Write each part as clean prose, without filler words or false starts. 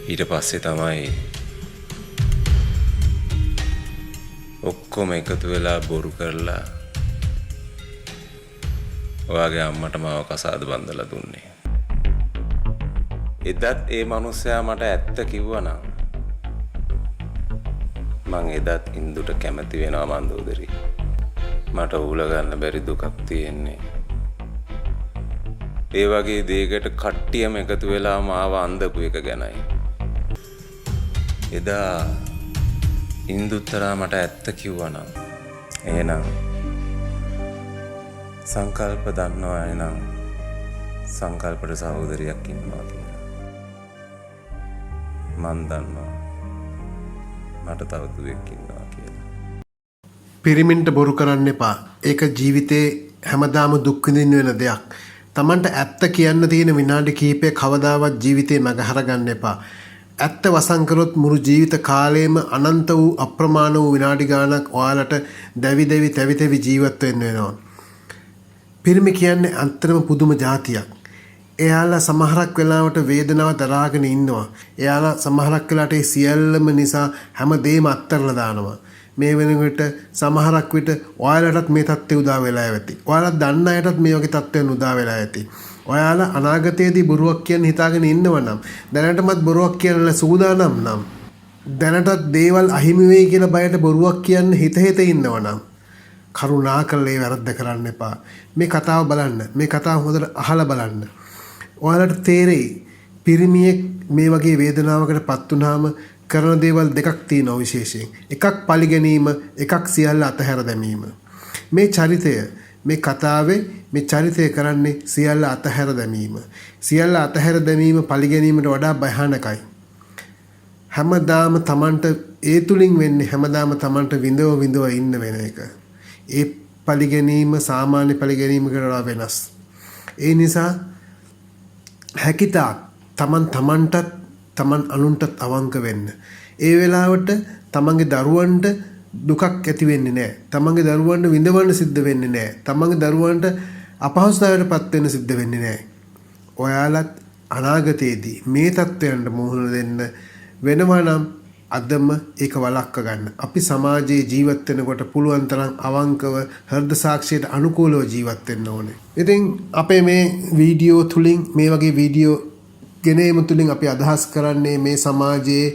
ඊට පස්සේ තමයි ඔක්කොම එකතු වෙලා බොරු කරලා ඔයාගේ අම්මට මාව කසාද බඳලා දුන්නේ. එදත් ඒ මිනිස්සයා මට ඇත්ත කිව්වනම් මං එදත් ඉන්දුට කැමති වෙනවා මන්දෝදරි. මට උල ගන්න බැරි දුකක් තියෙන්නේ. ඒ වගේ දෙයකට කට්ටියම එකතු වෙලා මාව අන්දපු එක ගැනයි. එදා ඉන්දුත්තරා මට ඇත්ත කිව්වනම් එහෙනම් සංකල්ප දන්නවා එනම් සංකල්පට සහෝදරියක් ඉන්නවා කියලා. මන් දන්නවා මට තව දුවෙක් ඉන්නවා කියලා. පිරිමින්ට බොරු කරන්න එපා. ඒක ජීවිතේ හැමදාම දුක් විඳින්න වෙන දෙයක්. Tamanට ඇත්ත කියන්න තියෙන විනාඩි කිහිපයක් කවදාවත් ජීවිතේ මගහර ගන්න එපා. ඇත්ත වසන් කරොත් මුළු ජීවිත කාලයම අනන්ත වූ අප්‍රමාණ වූ විනාඩි ගාණක් ඔයාලට දැවි තැවි ජීවත් වෙන්න වෙනවා. පිරිමි කියන්නේ අන්තරම පුදුම જાතියක්. එයාලා සමහරක් වෙලාවට වේදනාව දරාගෙන ඉන්නවා. එයාලා සමහරක් වෙලාවට ඒ සියල්ලම නිසා හැමදේම අත්හැරලා දානවා. මේ වෙනකොට සමහරක් විට ඔයාලටත් මේ තත්ත්වය උදා වෙලා ඇති. ඔයාලා දන්න අයටත් මේ වගේ තත්ත්වයන් උදා වෙලා ඇති. ඔයාලා අනාගතයේදී බොරුවක් කියන්න හිතාගෙන ඉන්නවනම් දැනටමත් බොරුවක් කියන්න සූදානම් නම් දැනටත් දේවල් අහිමි වෙයි කියලා බයට බොරුවක් කියන්න හිත ඉන්නවනම් කරුණාකරලා ඒ වැරද්ද කරන්න එපා. මේ කතාව බලන්න. මේ කතාව හොඳට අහලා බලන්න. ඔයාලට තේරෙයි පිරිමියෙක් මේ වගේ වේදනාවකට පත් වුනහම කරන දේවල් දෙකක් තියෙනවා විශේෂයෙන්. එකක් පරිගැනීම, එකක් සියල්ල අතහැර දැමීම. මේ චරිතය මේ කතාවේ මේ චරිතය කරන්නේ සියල්ල අතහැර දැමීම. සියල්ල අතහැර දැමීම පරිගැනීමට වඩා භයානකයි. හැමදාම Tamanට ඒ තුලින් වෙන්නේ හැමදාම Tamanට විඳව ඉන්න වෙන එක. ඒ පරිගැනීම සාමාන්‍ය පරිගැනීමකට වඩා වෙනස්. ඒ නිසා හැකිතාක් තමන්ටත් තමන් අනුන්ටත් අවංක වෙන්න. ඒ වෙලාවට තමන්ගේ දරුවන්ට දුකක් ඇති වෙන්නේ නැහැ. තමන්ගේ දරුවන්ට විඳවන්න සිද්ධ වෙන්නේ නැහැ. තමන්ගේ දරුවන්ට අපහසුතාවයට පත් වෙන්න සිද්ධ වෙන්නේ නැහැ. ඔයාලත් අනාගතයේදී මේ තත්ත්වයන්ට මුහුණ දෙන්න වෙනවා නම් අදම ඒක වළක්ව ගන්න. අපි සමාජයේ ජීවත් වෙනකොට පුළුවන් තරම් අවංකව හෘද සාක්ෂියට අනුකූලව ජීවත් වෙන්න ඕනේ. ඉතින් අපේ මේ වීඩියෝ තුලින් මේ වගේ වීඩියෝ ගෙනීම තුලින් අපි අදහස් කරන්නේ මේ සමාජයේ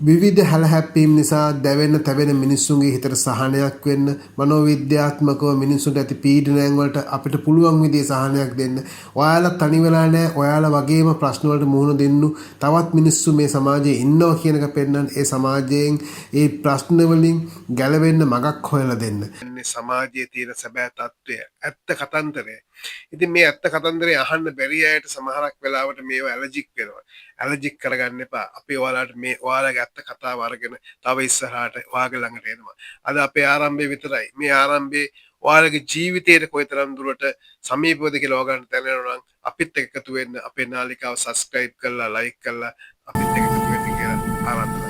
විවිධ හැලහැප්පීම් නිසා දැවෙන තැවෙන මිනිස්සුන්ගේ හිතට සහනයක් වෙන්න, මනෝවිද්‍යාත්මකව මිනිස්සුන්ට ඇති පීඩනයන් වලට අපිට පුළුවන් විදිහේ සහනයක් දෙන්න. ඔයාලා තනි වෙලා නැහැ. ඔයාලා වගේම ප්‍රශ්න වලට මුහුණ දෙන්න තවත් මිනිස්සු මේ සමාජයේ ඉන්නවා කියන එක පෙන්නන්න, ඒ සමාජයෙන් ඒ ප්‍රශ්න වලින් ගැලවෙන්න මගක් හොයලා දෙන්න. මේ සමාජයේ තියෙන සැබෑ තත්ත්වය, ඇත්ත කතන්දරය. ඉතින් මේ ඇත්ත කතන්දරේ අහන්න බැරි අයට සමහරක් වෙලාවට මේව ඇලර්ජික් වෙනවා. ඇලර්ජික් කරගන්න එපා. අපි ඔයාලට මේ ඔයාලගේ ඇත්ත කතාව අරගෙන තව ඉස්සරහට ඔයාගේ ළඟට එනවා. අද අපේ ආරම්භය විතරයි. මේ ආරම්භයේ ඔයාලගේ ජීවිතයට කොයිතරම් දුරට සමීපවද කියලා ඔයාලට දැනෙනවා නම් අපිත් එක්ක එකතු වෙන්න අපේ නාලිකාව subscribe කරලා like කරලා අපිත් එක්ක එකතු වෙන්න කියලා ආරම්භ